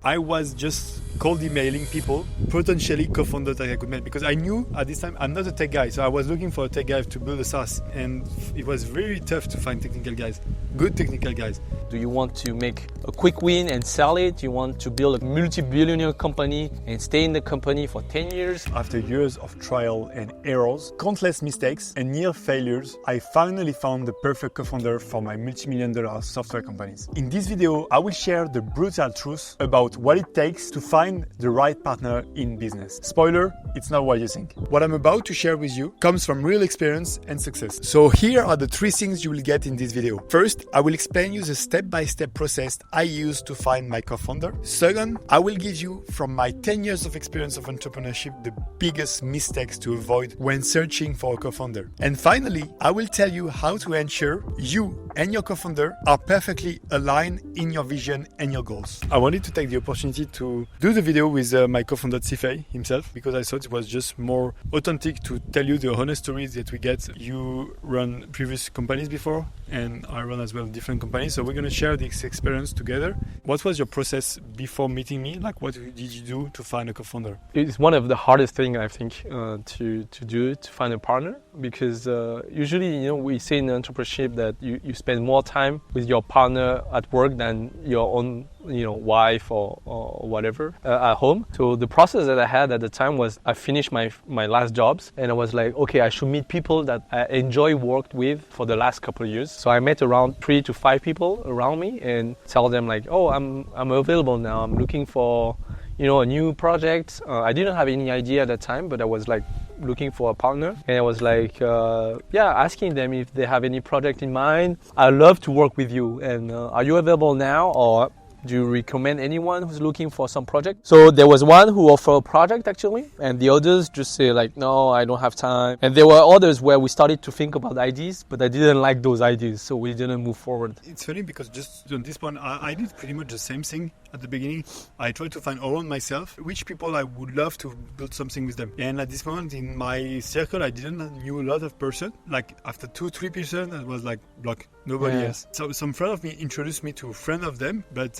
I was just cold emailing people, potentially co-founders that I could make, because I knew at this time I'm not a tech guy, so I was looking for a tech guy to build a SaaS, and it was very tough to find technical guys, good technical guys. Do you want to make a quick win and sell it? Do you want to build a multi-billionaire company and stay in the company for 10 years? After years of trial and errors, countless mistakes and near failures, I finally found the perfect co-founder for my multi-million-dollar software companies. In this video, I will share the brutal truth about what it takes to find the right partner in business. Spoiler, it's not what you think. What I'm about to share with you comes from real experience and success. So here are the 3 things you will get in this video. First, I will explain you the step-by-step process I use to find my co-founder. Second, I will give you from my 10 years of experience of entrepreneurship the biggest mistakes to avoid when searching for a co-founder. And finally, I will tell you how to ensure you and your co-founder are perfectly aligned in your vision and your goals. I wanted to take the opportunity to do the video with my co-founder Tsifei himself, because I thought it was just more authentic to tell you the honest stories that we get. You run previous companies before, and I run as well different companies, so we're going to share this experience together. What was your process before meeting me? Like, what did you do to find a co-founder? It's one of the hardest things, I think, to do, to find a partner, because usually, we say in entrepreneurship that you spend more time with your partner at work than your own wife or whatever at home. So the process that I had at the time was I finished my last jobs, and I was like, okay, I should meet people that I enjoy worked with for the last couple of years. So I met around 3 to 5 people around me and tell them like, oh, I'm available now. I'm looking for a new project. I didn't have any idea at that time, but I was like looking for a partner, and I was like asking them if they have any project in mind. I love to work with you, and are you available now, or do you recommend anyone who's looking for some project? So there was one who offered a project actually, and the others just say like, no, I don't have time. And there were others where we started to think about ideas, but I didn't like those ideas, so we didn't move forward. It's funny because just on this point, I did pretty much the same thing at the beginning. I tried to find around myself which people I would love to build something with them. And at this moment in my circle, I didn't knew a lot of person. Like after 2-3 person, I was like block, nobody else. So some friend of me introduced me to a friend of them, but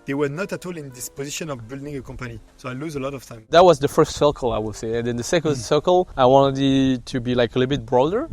they were not at all in this position of building a company. So I lose a lot of time. That was the first circle, I would say. And then the second circle, I wanted it to be like a little bit broader.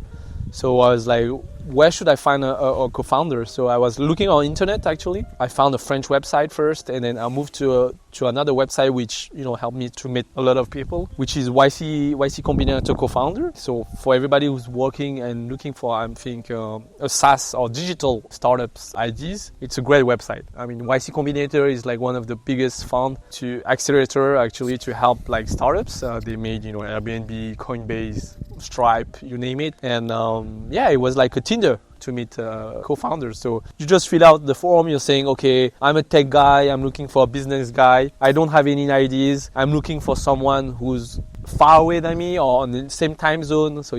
So I was like, where should I find a co-founder? So I was looking on internet actually. I found a French website first, and then I moved to another website which helped me to meet a lot of people, which is YC Combinator co-founder. So for everybody who's working and looking for, I think, a SaaS or digital startups ideas, it's a great website. I mean, YC Combinator is like one of the biggest fund to accelerator actually to help like startups. They made Airbnb, Coinbase, Stripe, you name it, and it was like a Tinder to meet co-founders. So you just fill out the form. You're saying, okay, I'm a tech guy, I'm looking for a business guy, I don't have any ideas, I'm looking for someone who's far away than me or on the same time zone. So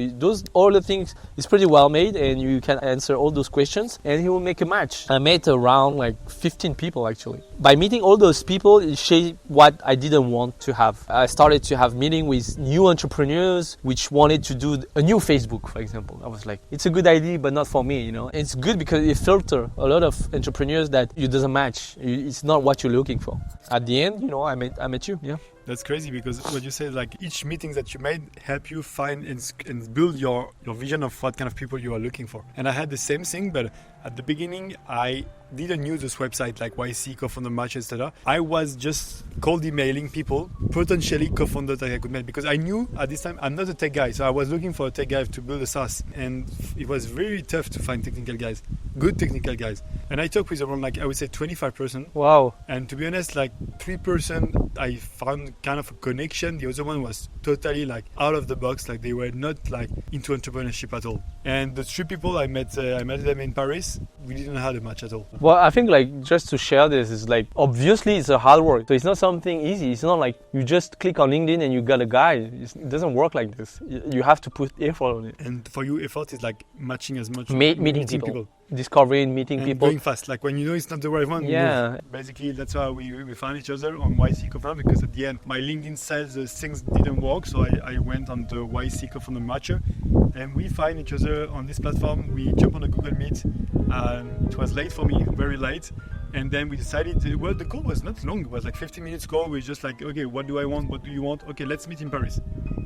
all the things is pretty well made, and you can answer all those questions and he will make a match. I met around like 15 people actually. By meeting all those people, it shaped what I didn't want to have. I started to have meeting with new entrepreneurs which wanted to do a new Facebook, for example. I was like, it's a good idea, but not for me, It's good because it filters a lot of entrepreneurs that you doesn't match. It's not what you're looking for. At the end, I met you, yeah. That's crazy, because what you say, like each meeting that you made help you find and build your vision of what kind of people you are looking for. And I had the same thing, but at the beginning, I didn't use this website like YC, co-founder match, etc. I was just cold emailing people, potentially co-founders that I could make, because I knew at this time I'm not a tech guy, so I was looking for a tech guy to build a SaaS, and it was very tough to find technical guys, good technical guys. And I talked with around I would say 25%. Wow. And to be honest, 3% I found kind of a connection. The other one was totally out of the box, they were not into entrepreneurship at all. And the 3 people I met them in Paris, we didn't have a match at all. Well, I think just to share this is obviously it's a hard work. So it's not something easy. It's not like you just click on LinkedIn and you got a guy. It doesn't work like this. You have to put effort on it. And for you, effort is matching as much. Meeting people. Discovering, meeting and people. Going fast. When you know it's not the right one. Yeah. Move. Basically, that's how we found each other on YC Co-founder, because at the end, my LinkedIn says things didn't work. So I went on the YC Co-founder matcher, and we find each other on this platform. We jump on a Google Meet. It was late for me, very late. And then we decided, well, the call was not long. It was like 15 minutes call. We just like, okay, what do I want? What do you want? Okay, let's meet in Paris.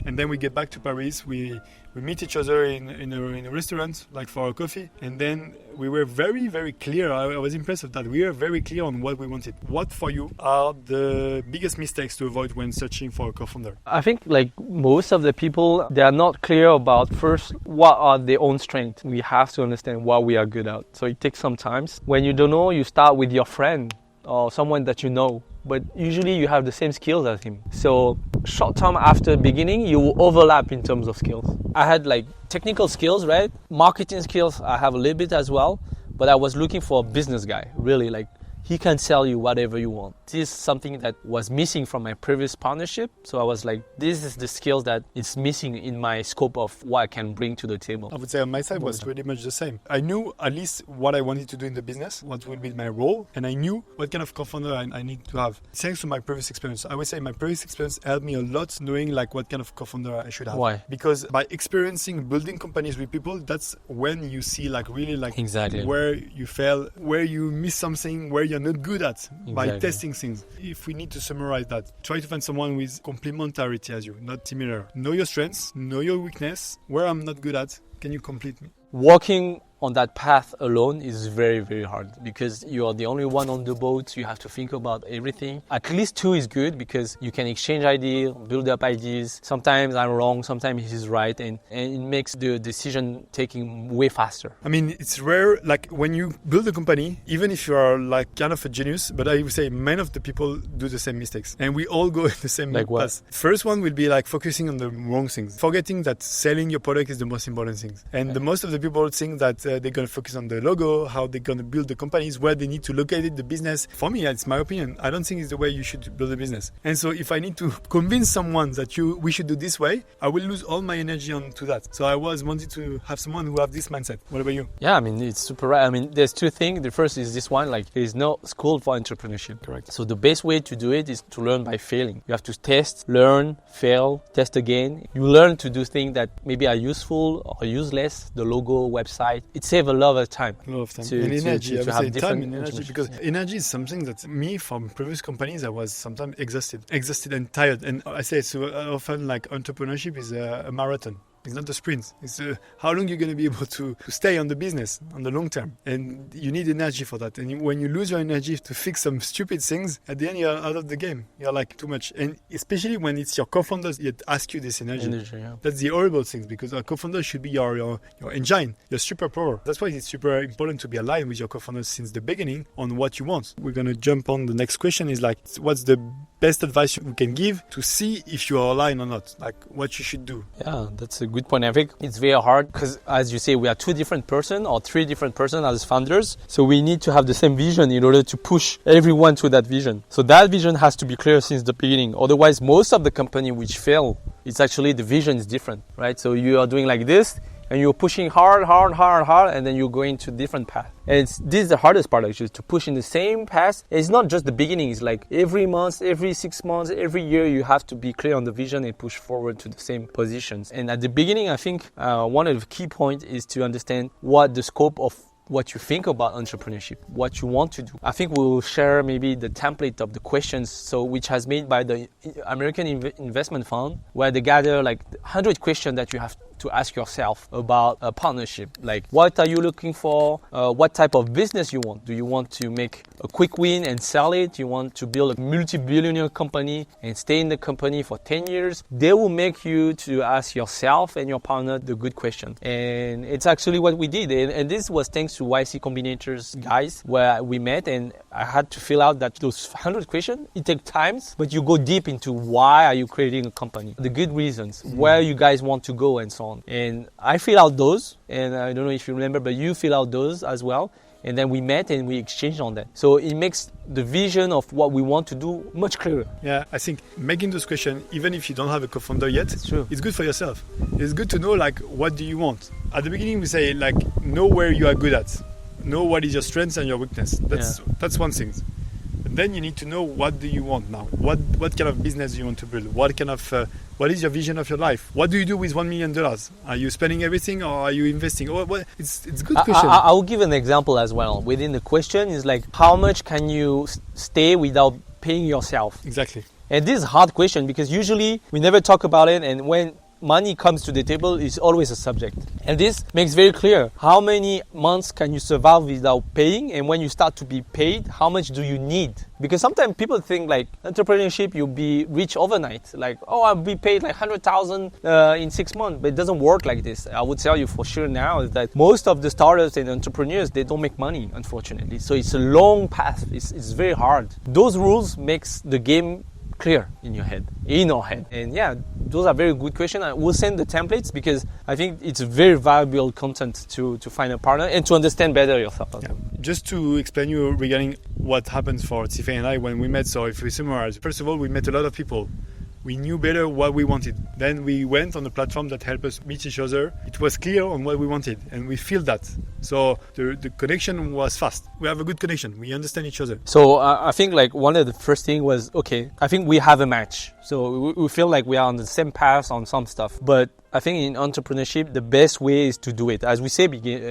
And then we get back to Paris. We meet each other in a restaurant, like for a coffee. And then we were very, very clear. I was impressed with that. We were very clear on what we wanted. What for you are the biggest mistakes to avoid when searching for a co-founder? I think like most of the people, they are not clear about first what are their own strengths. We have to understand what we are good at. So it takes some time. When you don't know, you start with your friend or someone that you know. But usually you have the same skills as him. So short term after beginning, you will overlap in terms of skills. I had like technical skills, right? Marketing skills, I have a little bit as well. But I was looking for a business guy, really like he can sell you whatever you want. This is something that was missing from my previous partnership. So I was like, this is the skills that is missing in my scope of what I can bring to the table. I would say on my side was pretty much the same. I knew at least what I wanted to do in the business, what would be my role, and I knew what kind of co-founder I need to have. Thanks to my previous experience. I would say my previous experience helped me a lot knowing like what kind of co-founder I should have. Why? Because by experiencing building companies with people, that's when you see like really like exactly where you fail, where you miss something, where you're not good at by testing things. If we need to summarize that, try to find someone with complementarity as you, not similar. Know your strengths, know your weakness, where I'm not good at, can you complete me? Walking on that path alone is very, very hard because you are the only one on the boat. You have to think about everything. At least two is good because you can exchange ideas, build up ideas. Sometimes I'm wrong, sometimes he's right, and it makes the decision taking way faster. I mean, it's rare, like when you build a company, even if you are like kind of a genius, but I would say many of the people do the same mistakes and we all go in the same like path. First one will be like focusing on the wrong things, forgetting that selling your product is the most important thing. And the most of the people think that they're going to focus on the logo, how they're going to build the companies, where they need to locate it, the business. For me, it's my opinion. I don't think it's the way you should build a business. And so if I need to convince someone that we should do this way, I will lose all my energy onto that. So I was wanting to have someone who have this mindset. What about you? Yeah, I mean, it's super right. I mean, there's two things. The first is this one, like there is no school for entrepreneurship. Correct. So the best way to do it is to learn by failing. You have to test, learn, fail, test again. You learn to do things that maybe are useful or useless, the logo, website. It saves a lot of time. A lot of time. To, and energy. to have time and energy, because energy is something that me from previous companies, I was sometimes exhausted and tired. And I say so often like entrepreneurship is a marathon. It's not a sprint. It's how long you're going to be able to stay on the business on the long term. And you need energy for that. And when you lose your energy to fix some stupid things, at the end you're out of the game. You're like too much. And especially when it's your co-founders that ask you this energy. Yeah. That's the horrible thing, because a co-founder should be your engine, your superpower. That's why it's super important to be aligned with your co-founders since the beginning on what you want. We're going to jump on the next question is like, what's the best advice we can give to see if you are aligned or not? Like what you should do? Yeah, that's a good point. I think it's very hard because, as you say, we are two different persons or three different persons as founders. So we need to have the same vision in order to push everyone to that vision. So that vision has to be clear since the beginning. Otherwise, most of the company which fail, it's actually the vision is different, right? So you are doing like this and you're pushing hard, and then you're going to different path. And this is the hardest part actually, to push in the same path. It's not just the beginning. It's like every month, every 6 months, every year, you have to be clear on the vision and push forward to the same positions. And at the beginning, I think one of the key points is to understand what the scope of what you think about entrepreneurship, what you want to do. I think we will share maybe the template of the questions, so which has made by the American Investment Fund, where they gather like 100 questions that you have to ask yourself about a partnership. Like, what are you looking for? What type of business you want? Do you want to make a quick win and sell it? You want to build a multi-billionaire company and stay in the company for 10 years? They will make you to ask yourself and your partner the good question. And it's actually what we did. And this was thanks to YC Combinators guys, where we met, and I had to fill out that those 100 questions. It takes time, but you go deep into why are you creating a company, the good reasons, where you guys want to go and so on. And I fill out those, and I don't know if you remember, but you fill out those as well. And then we met and we exchanged on that. So it makes the vision of what we want to do much clearer. Yeah, I think making those questions, even if you don't have a co-founder yet, it's true. It's good for yourself. It's good to know like what do you want. At the beginning we say like know where you are good at. Know what is your strengths and your weakness. That's one thing. Then you need to know, what do you want now? What kind of business do you want to build? What is your vision of your life? What do you do with $1 million? Are you spending everything, or are you investing? It's a good question. I will give an example as well. Within the question is like, how much can you stay without paying yourself? Exactly. And this is a hard question because usually we never talk about it, and when money comes to the table, it's always a subject. And this makes very clear how many months can you survive without paying, and when you start to be paid, how much do you need? Because sometimes people think like entrepreneurship, you'll be rich overnight. Like, oh, I'll be paid like 100,000 in 6 months. But it doesn't work like this. I would tell you for sure now is that most of the startups and entrepreneurs, they don't make money, unfortunately. So it's a long path. It's very hard. Those rules makes the game clear in our head. And yeah, those are very good questions. I will send the templates because I think it's very valuable content to find a partner and to understand better yourself. Yeah. Just to explain you regarding what happens for Tsifei and I when we met. So if we summarize, first of all, we met a lot of people. We knew better what we wanted. Then we went on a platform that helped us meet each other. It was clear on what we wanted, and we feel that. So the connection was fast. We have a good connection. We understand each other. So I think like one of the first thing was, okay, I think we have a match. So we feel like we are on the same path on some stuff. But I think in entrepreneurship, the best way is to do it. As we say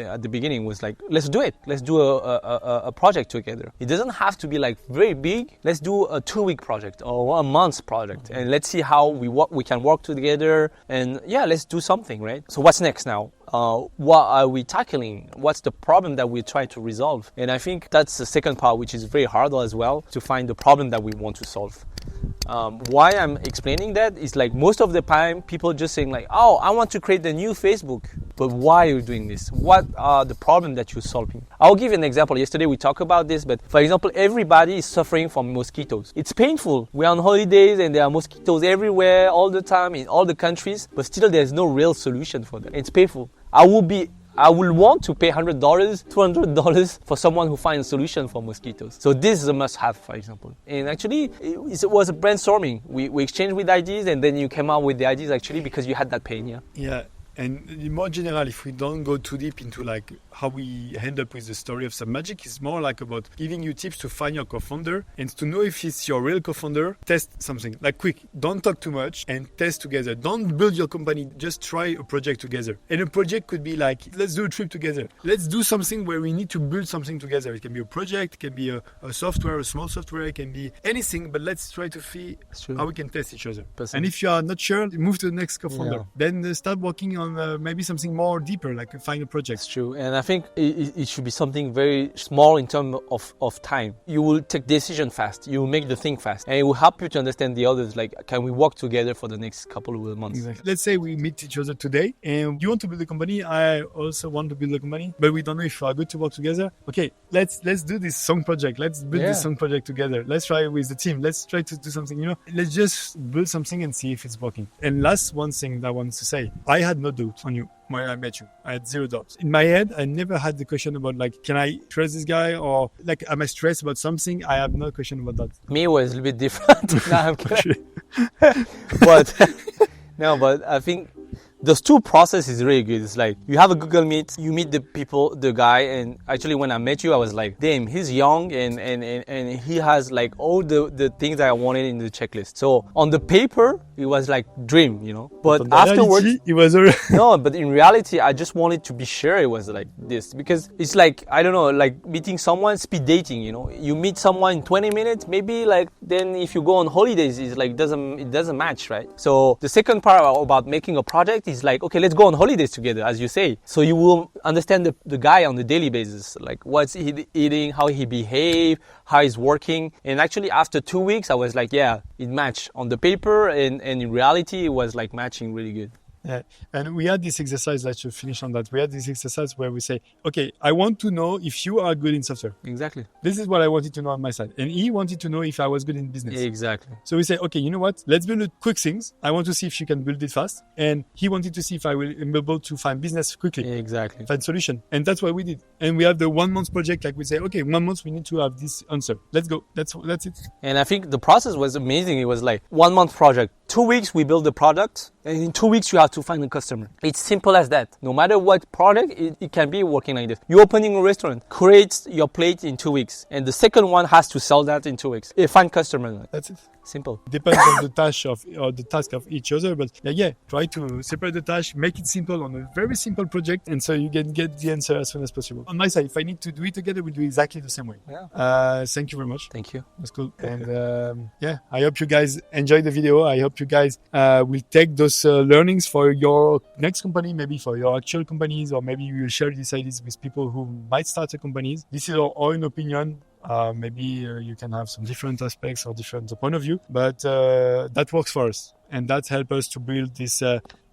at the beginning, was like, let's do it. Let's do a project together. It doesn't have to be like very big. Let's do a 2-week project or a month project, and let's see how we can work together. And yeah, let's do something, right? So what's next now? What are we tackling? What's the problem that we try to resolve? And I think that's the second part, which is very hard as well, to find the problem that we want to solve. Why I'm explaining that is like most of the time people just saying like, oh, I want to create a new Facebook. But why are you doing this? What are the problems that you're solving? I'll give you an example. Yesterday we talked about this, but for example, everybody is suffering from mosquitoes. It's painful. We're on holidays and there are mosquitoes everywhere all the time in all the countries, but still there's no real solution for that. It's painful. I will want to pay $100, $200 for someone who finds a solution for mosquitoes. So this is a must-have, for example. And actually, it was a brainstorming. We exchanged with ideas, and then you came out with the ideas actually because you had that pain, yeah? Yeah. And more general, if we don't go too deep into like how we end up with the story of Some Magic, it's more like about giving you tips to find your co-founder and to know if it's your real co-founder. Test something like quick. Don't talk too much and test together. Don't build your company. Just try a project together. And a project could be like, let's do a trip together. Let's do something where we need to build something together. It can be a project, it can be a software, a small software, it can be anything. But let's try to see how we can test each other. And if you are not sure, move to the next co-founder. Yeah. Then start working on maybe something more deeper, like find a project. It's true. And I think it should be something very small in terms of time. You will take decision fast. You will make the thing fast. And it will help you to understand the others. Like, can we work together for the next couple of months? Exactly. Let's say we meet each other today and you want to build a company. I also want to build a company, but we don't know if we are good to work together. Okay, let's do this song project. Let's build this song project together. Let's try with the team. Let's try to do something, let's just build something and see if it's working. And last one thing that I want to say, I had no doubt on you when I met you. I had zero doubts. In my head, I never had the question about like, can I trust this guy, or like, am I stressed about something? I have no question about that. Me was a little bit different. No, I'm kidding. but I think those two processes is really good. It's like you have a Google Meet, you meet the guy, and actually when I met you, I was like, damn, he's young and he has like all the things that I wanted in the checklist. So on the paper, it was like dream, But afterwards, it was no. But in reality, I just wanted to be sure it was like this, because it's like, I don't know, like meeting someone, speed dating. You meet someone in 20 minutes, maybe like then if you go on holidays, it's like it doesn't match, right? So the second part about making a project is like, okay, let's go on holidays together, as you say. So you will understand the guy on the daily basis, like what's he eating, how he behave, how he's working. And actually after 2 weeks, I was like, yeah, it matched on the paper, and in reality, it was like matching really good. Yeah, and we had this exercise, let's just finish on that. We had this exercise where we say, okay, I want to know if you are good in software. Exactly. This is what I wanted to know on my side. And he wanted to know if I was good in business. Exactly. So we say, okay, you know what? Let's build quick things. I want to see if you can build it fast. And he wanted to see if I will be able to find business quickly. Exactly. Find solution. And that's what we did. And we have the 1 month project. Like we say, okay, 1 month, we need to have this answer. Let's go. That's it. And I think the process was amazing. It was like 1 month project, 2 weeks we build the product, and in 2 weeks you have to find a customer. It's simple as that. No matter what product, it can be working like this. You're opening a restaurant, create your plate in 2 weeks, and the second one has to sell that in 2 weeks. Find customer. That's it. Simple. Depends on the task of each other, but try to separate the task, make it simple on a very simple project, and so you can get the answer as soon as possible. On my side, if I need to do it together, we'll do exactly the same way. Yeah. Thank you very much. Thank you. That's cool. And I hope you guys enjoyed the video. I hope you guys will take those learnings for your next company, maybe for your actual companies, or maybe you will share these ideas with people who might start a companies. This is our own opinion. Maybe you can have some different aspects or different point of view, but that works for us, and that helps us to build this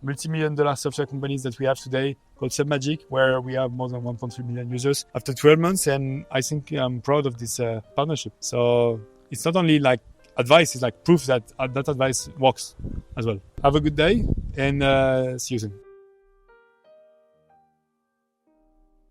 multi-million-dollar software companies that we have today called Submagic, where we have more than 1.3 million users after 12 months, and I think I'm proud of this partnership. So it's not only like advice, it's like proof that that advice works as well. Have a good day, and see you soon.